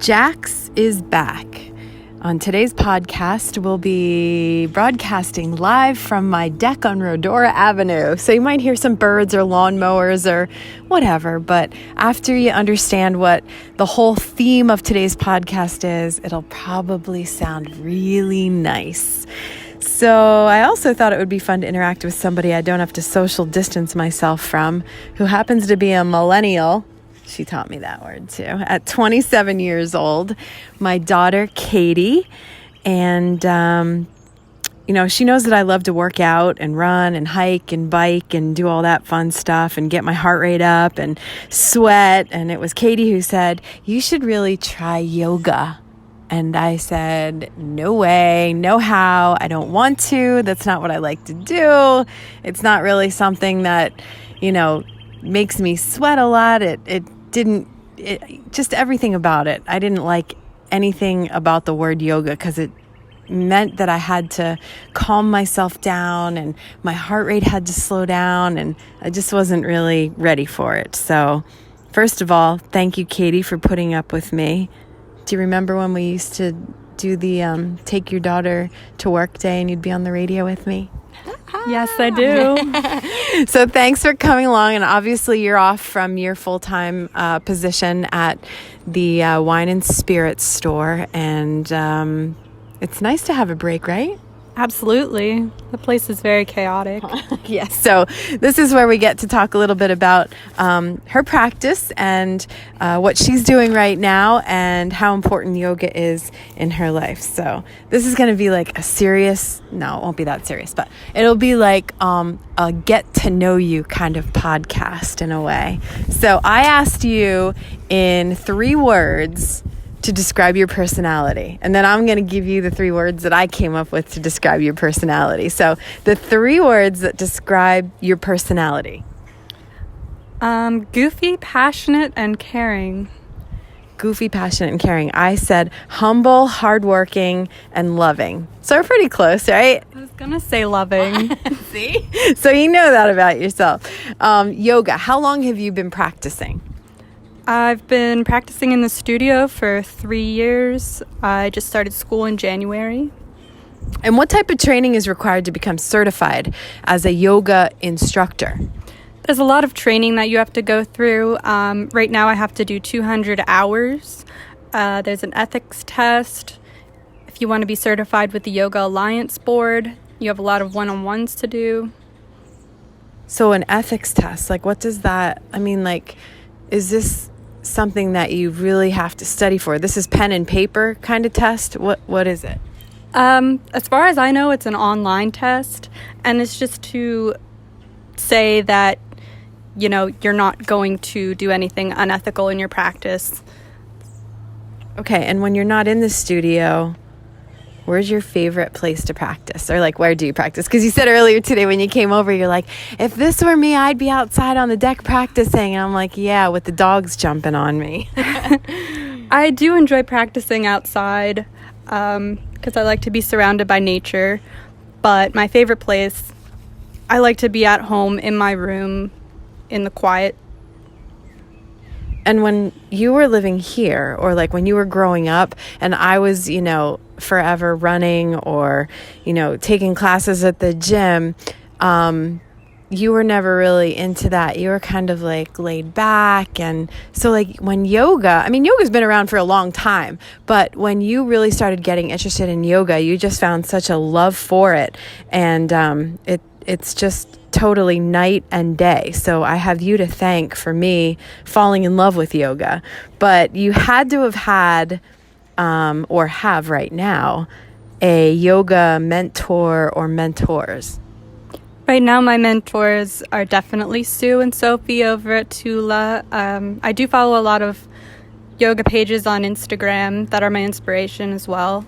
Jax is back. On today's podcast, we'll be broadcasting live from my deck on Rodora Avenue. So you might hear some birds or lawnmowers or whatever, but after you understand what the whole theme of today's podcast is, it'll probably sound really nice. So I also thought it would be fun to interact with somebody I don't have to social distance myself from, who happens to be a millennial. She taught me that word too. At 27 years old, my daughter, Katie, and, she knows that I love to work out and run and hike and bike and do all that fun stuff and get my heart rate up and sweat. And it was Katie who said, "You should really try yoga." And I said, "No way, no how. I don't want to. That's not what I like to do. It's not really something that, makes me sweat a lot. Just everything about it. I didn't like anything about the word yoga because it meant that I had to calm myself down and my heart rate had to slow down, and I just wasn't really ready for it. So first of all, thank you, Katie, for putting up with me. Do you remember when we used to do the take your daughter to work day and you'd be on the radio with me? Yes, I do. So thanks for coming along. And obviously you're off from your full-time position at the wine and spirits store. And it's nice to have a break, right? Absolutely. The place is very chaotic. Yes. So this is where we get to talk a little bit about her practice and what she's doing right now and how important yoga is in her life. So this is going to be like it won't be that serious, but it'll be like a get to know you kind of podcast in a way. So I asked you in 3 words to describe your personality. And then I'm going to give you the 3 words that I came up with to describe your personality. So the 3 words that describe your personality. Goofy, passionate, and caring. Goofy, passionate, and caring. I said humble, hardworking, and loving. So we're pretty close, right? I was going to say loving. See? So you know that about yourself. Yoga. How long have you been practicing? I've been practicing in the studio for 3 years. I just started school in January. And what type of training is required to become certified as a yoga instructor? There's a lot of training that you have to go through. Right now I have to do 200 hours. There's an ethics test. If you want to be certified with the Yoga Alliance Board, you have a lot of one-on-ones to do. So an ethics test, what does that, is this something that you really have to study for? This is pen and paper kind of test? What is it? As far as I know, it's an online test, and it's just to say that, you're not going to do anything unethical in your practice. Okay, and when you're not in the studio, where's your favorite place to practice? Or where do you practice? Because you said earlier today when you came over, you're like, if this were me, I'd be outside on the deck practicing. And I'm like, yeah, with the dogs jumping on me. I do enjoy practicing outside because I like to be surrounded by nature. But my favorite place, I like to be at home in my room in the quiet. And when you were living here, or when you were growing up and I was, forever running or, taking classes at the gym, you were never really into that. You were kind of laid back. And so when yoga's been around for a long time, but when you really started getting interested in yoga, you just found such a love for it. And it's just totally night and day. So I have you to thank for me falling in love with yoga. But you had to have had, or have right now, a yoga mentor or mentors. Right now, my mentors are definitely Sue and Sophie over at Tula. I do follow a lot of yoga pages on Instagram that are my inspiration as well.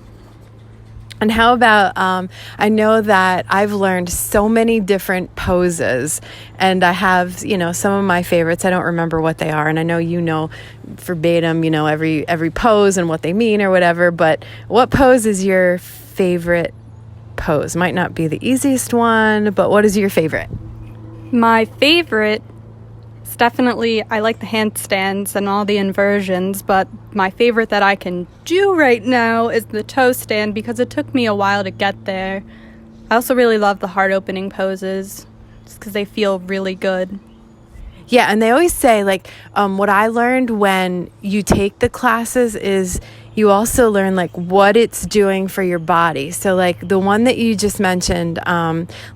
And how about, I know that I've learned so many different poses, and I have, some of my favorites. I don't remember what they are, and I know verbatim, every pose and what they mean or whatever, but what pose is your favorite pose? Might not be the easiest one, but what is your favorite? My favorite It's definitely, I like the handstands and all the inversions, but my favorite that I can do right now is the toe stand because it took me a while to get there. I also really love the heart opening poses just because they feel really good. Yeah, and they always say, like, what I learned when you take the classes is you also learn, like, what it's doing for your body. So, like, the one that you just mentioned,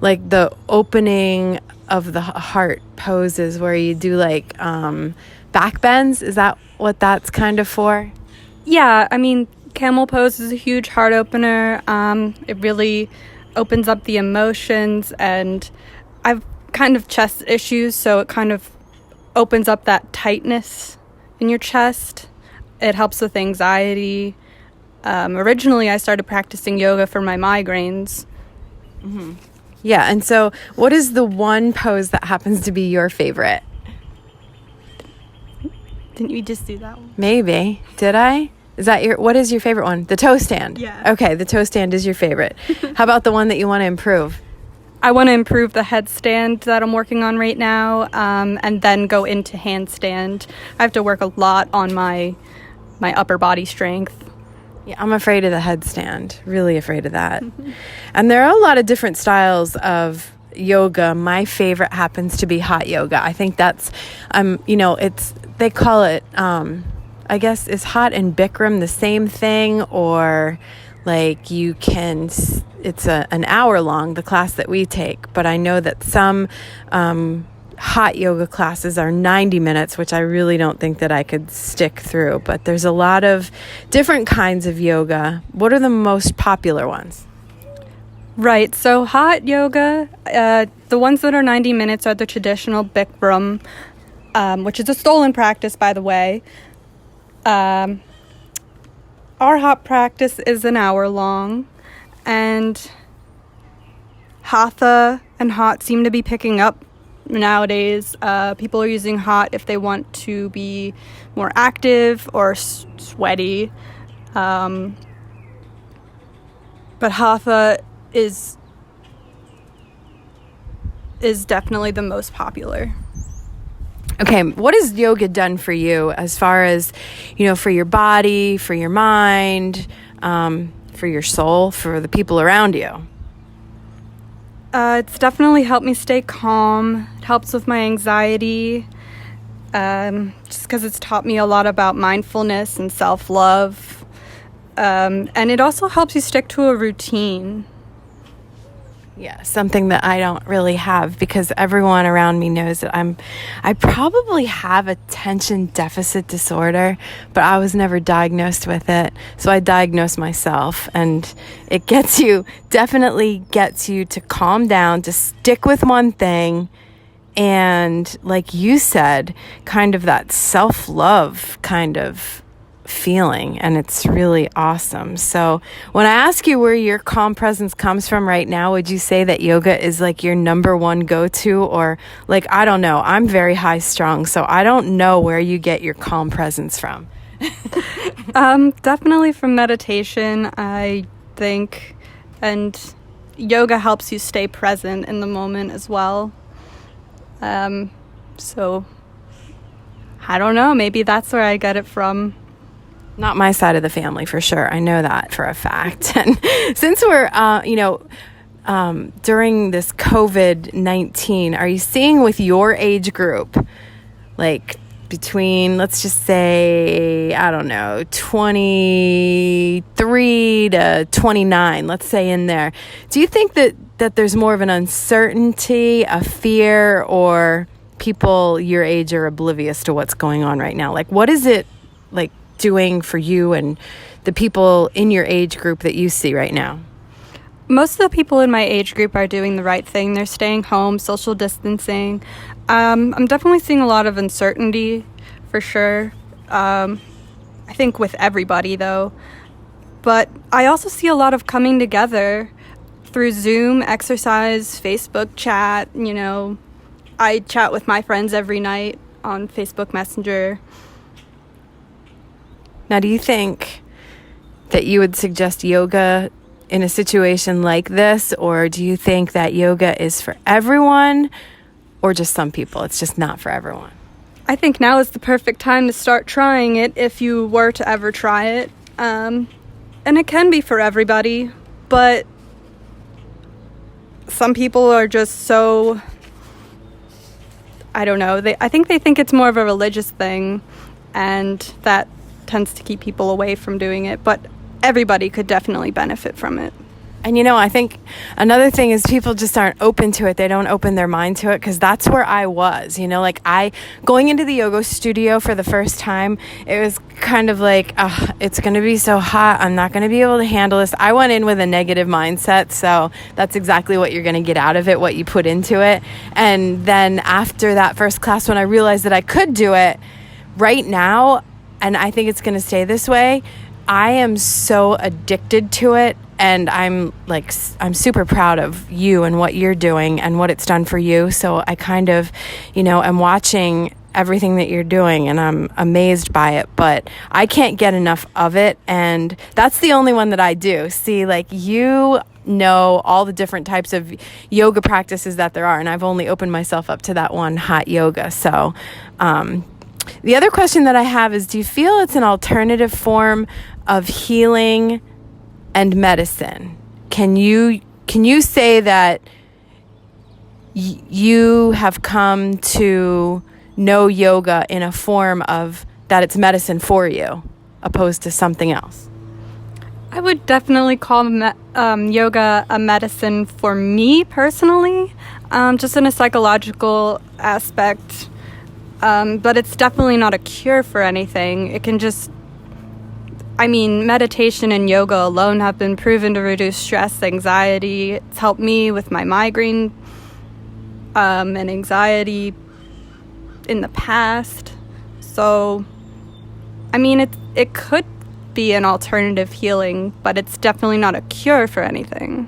like, the opening of the heart poses where you do, like, back bends. Is that what that's kind of for? Yeah, I mean, camel pose is a huge heart opener. It really opens up the emotions, and I've kind of chest issues, so it kind of opens up that tightness in your chest. It helps with anxiety. Originally, I started practicing yoga for my migraines. Mm-hmm. Yeah, and so what is the one pose that happens to be your favorite? Didn't you just do that one? Maybe. Did I? What is your favorite one? The toe stand? Yeah. Okay, the toe stand is your favorite. How about the one that you want to improve? I want to improve the headstand that I'm working on right now, and then go into handstand. I have to work a lot on my upper body strength. Yeah, I'm afraid of the headstand. Really afraid of that. And there are a lot of different styles of yoga. My favorite happens to be hot yoga. I think that's, they call it, I guess, is hot and Bikram the same thing? Or like you can, it's an hour long, the class that we take. But I know that some hot yoga classes are 90 minutes, which I really don't think that I could stick through. But there's a lot of different kinds of yoga. What are the most popular ones? Right, so hot yoga, the ones that are 90 minutes are the traditional Bikram, which is a stolen practice, by the way. Our hot practice is an hour long, and hatha and hot seem to be picking up nowadays. People are using hot if they want to be more active or sweaty. But hatha is definitely the most popular. Okay, what has yoga done for you as far as, for your body, for your mind, for your soul, for the people around you? It's definitely helped me stay calm. It helps with my anxiety, just because it's taught me a lot about mindfulness and self-love. And it also helps you stick to a routine. Yeah, something that I don't really have because everyone around me knows that I probably have attention deficit disorder, but I was never diagnosed with it. So I diagnosed myself, and it definitely gets you to calm down, to stick with one thing. And like you said, kind of that self-love kind of feeling, and it's really awesome. So when I ask you where your calm presence comes from right now, would you say that yoga is like your number one go-to? Or like, I don't know, I'm very high strung, so I don't know where you get your calm presence from. Definitely from meditation, I think, and yoga helps you stay present in the moment as well. So I don't know, maybe that's where I get it from. Not my side of the family, for sure. I know that for a fact. And since we're, during this COVID-19, are you seeing with your age group, like between, let's just say, I don't know, 23 to 29, let's say in there, do you think that there's more of an uncertainty, a fear, or people your age are oblivious to what's going on right now? Like, what is it, like, doing for you and the people in your age group that you see right now? Most of the people in my age group are doing the right thing. They're staying home, social distancing. I'm definitely seeing a lot of uncertainty, for sure. I think with everybody, though. But I also see a lot of coming together through Zoom, exercise, Facebook chat. I chat with my friends every night on Facebook Messenger. Now, do you think that you would suggest yoga in a situation like this, or do you think that yoga is for everyone, or just some people? It's just not for everyone. I think now is the perfect time to start trying it if you were to ever try it. And it can be for everybody, but some people are just so, I don't know, I think they think it's more of a religious thing, and that tends to keep people away from doing it, but everybody could definitely benefit from it. And I think another thing is people just aren't open to it. They don't open their mind to it, because that's where I was, going into the yoga studio for the first time, it was kind of like, it's going to be so hot. I'm not going to be able to handle this. I went in with a negative mindset. So that's exactly what you're going to get out of it, what you put into it. And then after that first class, when I realized that I could do it right now, and I think it's going to stay this way, I am so addicted to it. And I'm super proud of you and what you're doing and what it's done for you. So I kind of, am watching everything that you're doing, and I'm amazed by it, but I can't get enough of it. And that's the only one that I do. See, you know all the different types of yoga practices that there are, and I've only opened myself up to that one hot yoga. So, the other question that I have is, do you feel it's an alternative form of healing and medicine? Can you say that you have come to know yoga in a form of that it's medicine for you, opposed to something else? I would definitely call yoga a medicine for me personally, just in a psychological aspect. But it's definitely not a cure for anything. It can just, meditation and yoga alone have been proven to reduce stress, anxiety. It's helped me with my migraine and anxiety in the past. So, it could be an alternative healing, but it's definitely not a cure for anything.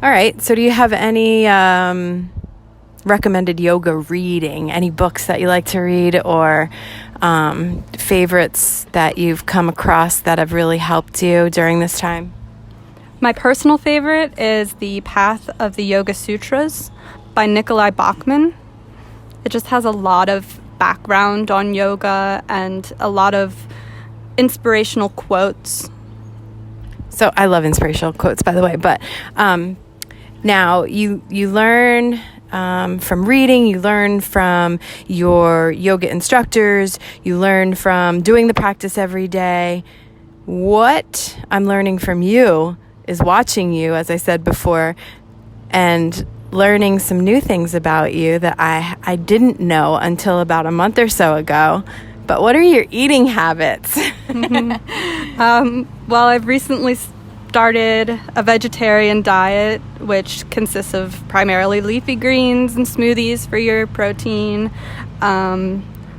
All right. So do you have any recommended yoga reading? Any books that you like to read, or favorites that you've come across that have really helped you during this time? My personal favorite is The Path of the Yoga Sutras by Nikolai Bachman. It just has a lot of background on yoga and a lot of inspirational quotes. So I love inspirational quotes, by the way, but now you learn from reading, you learn from your yoga instructors, you learn from doing the practice every day. What I'm learning from you is watching you, as I said before, and learning some new things about you that I didn't know until about a month or so ago. But what are your eating habits? Well, I've recently started a vegetarian diet, which consists of primarily leafy greens and smoothies for your protein,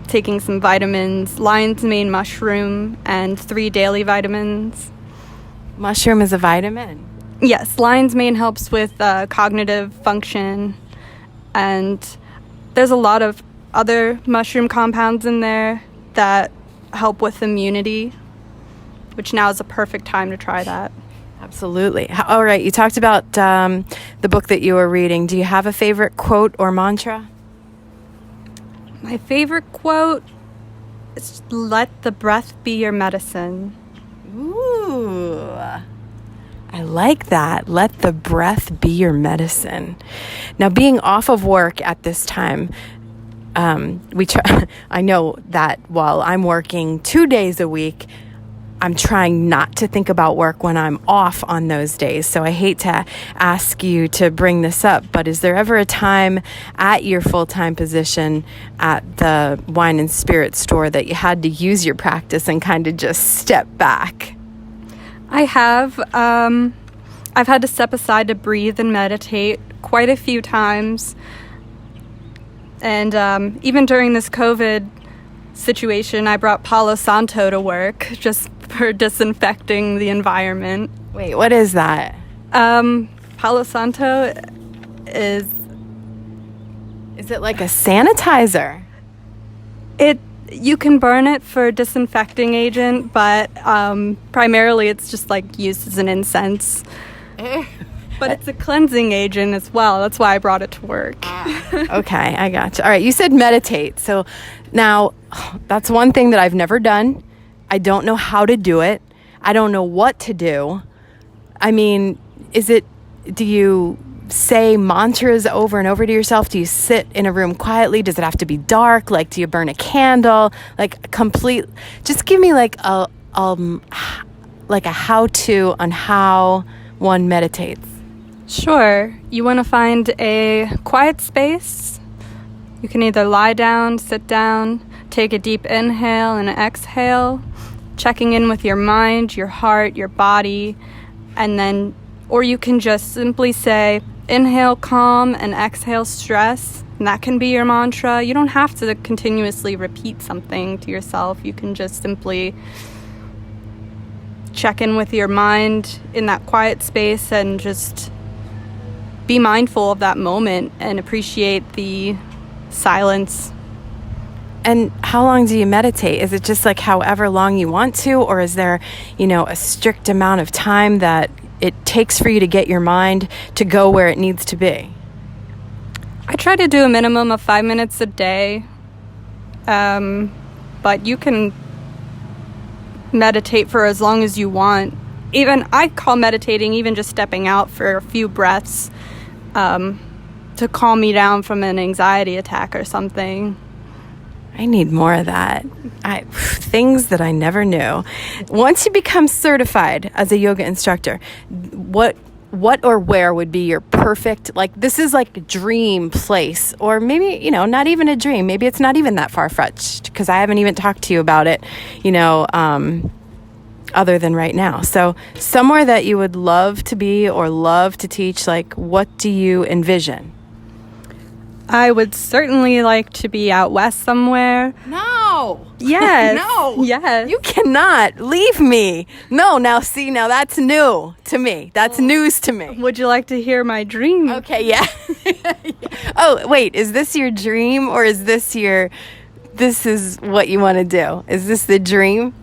taking some vitamins, lion's mane mushroom, and 3 daily vitamins. Mushroom is a vitamin? Yes, lion's mane helps with cognitive function, and there's a lot of other mushroom compounds in there that help with immunity, which now is a perfect time to try that. Absolutely. All right, you talked about the book that you were reading. Do you have a favorite quote or mantra? My favorite quote is, "Let the breath be your medicine." Ooh, I like that. Let the breath be your medicine. Now, being off of work at this time, I know that while I'm working 2 days a week, I'm trying not to think about work when I'm off on those days. So I hate to ask you to bring this up, but is there ever a time at your full-time position at the wine and spirit store that you had to use your practice and kind of just step back? I have. I've had to step aside to breathe and meditate quite a few times. And even during this COVID situation, I brought Palo Santo to work just for disinfecting the environment. Wait, what is that? Palo Santo is... Is it like a sanitizer? You can burn it for disinfecting agent, but primarily it's just used as an incense. But it's a cleansing agent as well. That's why I brought it to work. Okay, I gotcha. All right, you said meditate. So now that's one thing that I've never done. I don't know how to do it. I don't know what to do. I mean, do you say mantras over and over to yourself? Do you sit in a room quietly? Does it have to be dark? Like, do you burn a candle? Just give me like a how-to on how one meditates. Sure. You want to find a quiet space. You can either lie down, sit down, take a deep inhale and an exhale, checking in with your mind, your heart, your body, or you can just simply say, inhale calm and exhale stress, and that can be your mantra. You don't have to continuously repeat something to yourself. You can just simply check in with your mind in that quiet space and just be mindful of that moment and appreciate the silence. And how long do you meditate? Is it just like however long you want to, or is there, a strict amount of time that it takes for you to get your mind to go where it needs to be? I try to do a minimum of 5 minutes a day, but you can meditate for as long as you want. Even I call meditating even just stepping out for a few breaths to calm me down from an anxiety attack or something. I need more of that. Things that I never knew. Once you become certified as a yoga instructor, what or where would be your perfect, this is like a dream place, or maybe, not even a dream. Maybe it's not even that far-fetched because I haven't even talked to you about it, other than right now. So somewhere that you would love to be or love to teach, what do you envision? I would certainly like to be out west somewhere. No. Yes. No. Yes. You cannot leave me. No, now that's new to me. That's news to me. Would you like to hear my dream? Okay, yeah. Oh, wait, is this your dream, or is this is what you want to do? Is this the dream?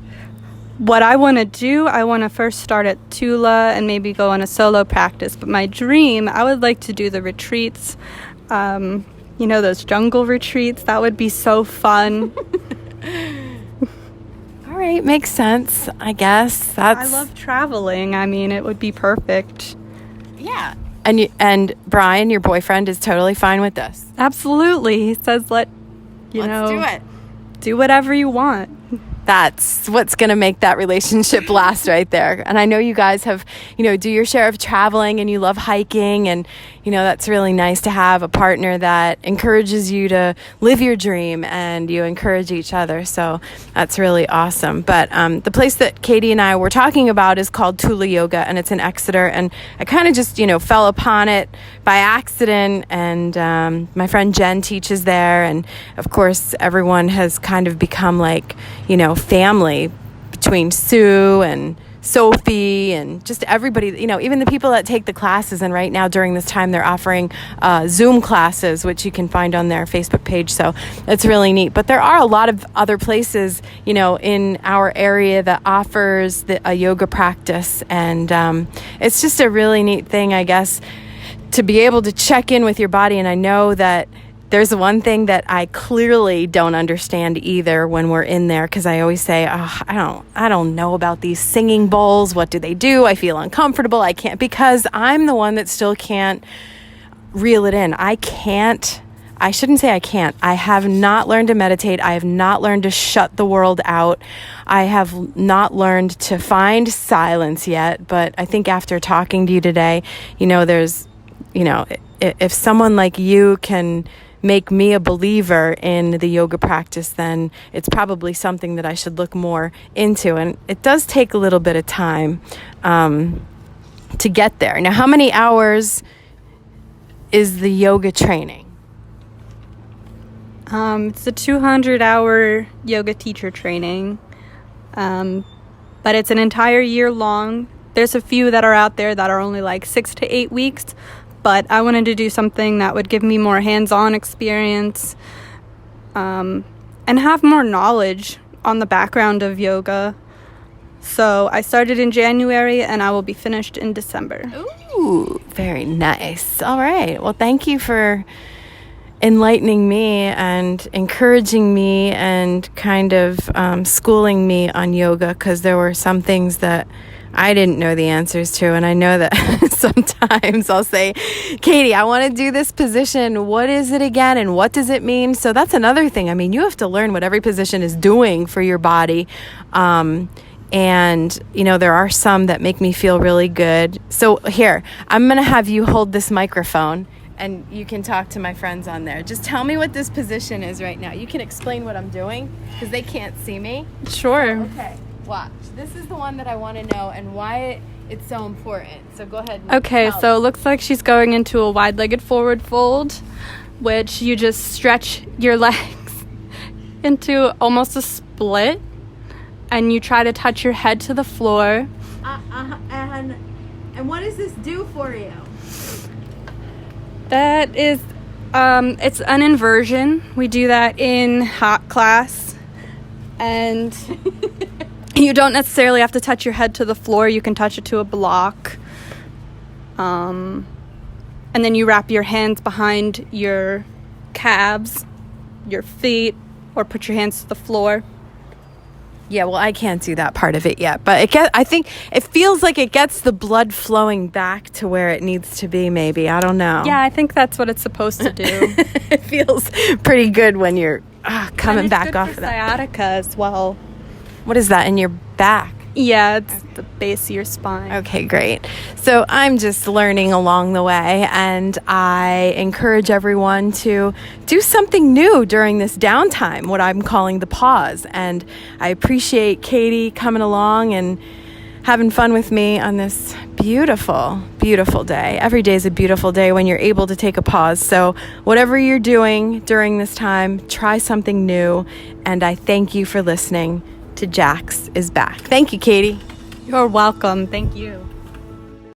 What I want to do, I want to first start at Tula and maybe go on a solo practice. But my dream, I would like to do the retreats. Those jungle retreats. That would be so fun. All right, makes sense, I guess. I love traveling. I mean, it would be perfect. Yeah. And Brian, your boyfriend, is totally fine with this. Absolutely. He says, let's do it. Do whatever you want. That's what's going to make that relationship last right there. And I know you guys have, do your share of traveling, and you love hiking, and, that's really nice to have a partner that encourages you to live your dream, and you encourage each other. So that's really awesome. But the place that Katie and I were talking about is called Tula Yoga, and it's in Exeter. And I kind of just, fell upon it by accident. And my friend Jen teaches there. And of course, everyone has kind of become family between Sue and Sophie and just everybody, even the people that take the classes. And right now during this time, they're offering Zoom classes, which you can find on their Facebook page. So it's really neat. But there are a lot of other places, in our area that offers a yoga practice. And it's just a really neat thing, I guess, to be able to check in with your body. And I know that there's one thing that I clearly don't understand either when we're in there, because I always say, I don't know about these singing bowls. What do they do? I feel uncomfortable. I can't, because I'm the one that still can't reel it in. I shouldn't say I can't. I have not learned to meditate. I have not learned to shut the world out. I have not learned to find silence yet. But I think after talking to you today, there's, if someone like you can make me a believer in the yoga practice, then it's probably something that I should look more into. And it does take a little bit of time to get there. Now, how many hours is the yoga training? It's a 200-hour yoga teacher training, but it's an entire year long. There's a few that are out there that are only 6 to 8 weeks, but I wanted to do something that would give me more hands-on experience and have more knowledge on the background of yoga. So I started in January, and I will be finished in December. Ooh, Ooh, very nice. All right. Well, thank you for enlightening me and encouraging me and kind of schooling me on yoga, because there were some things that I didn't know the answers to. And I know that sometimes I'll say, Katie, I want to do this position. What is it again? And what does it mean? So that's another thing. I mean, you have to learn what every position is doing for your body. And, there are some that make me feel really good. So here, I'm going to have you hold this microphone and you can talk to my friends on there. Just tell me what this position is right now. You can explain what I'm doing because they can't see me. Sure. Okay, watch. This is the one that I want to know and why it's so important. So go ahead. Okay, so it looks like she's going into a wide-legged forward fold, which you just stretch your legs into almost a split, and you try to touch your head to the floor. And what does this do for you? That is, it's an inversion. We do that in hot class, and you don't necessarily have to touch your head to the floor. You can touch it to a block, and then you wrap your hands behind your calves, your feet, or put your hands to the floor. Yeah, well, I can't do that part of it yet, but I think it feels like it gets the blood flowing back to where it needs to be, maybe. I don't know. Yeah, I think that's what it's supposed to do. It feels pretty good when you're coming back off of that. Sciatica as well. What is that, in your back? Yeah, it's the base of your spine. Okay, great. So I'm just learning along the way, and I encourage everyone to do something new during this downtime, what I'm calling the pause. And I appreciate Katie coming along and having fun with me on this beautiful, beautiful day. Every day is a beautiful day when you're able to take a pause. So whatever you're doing during this time, try something new. And I thank you for listening to Jax is Back. Thank you, Katie. You're welcome. Thank you.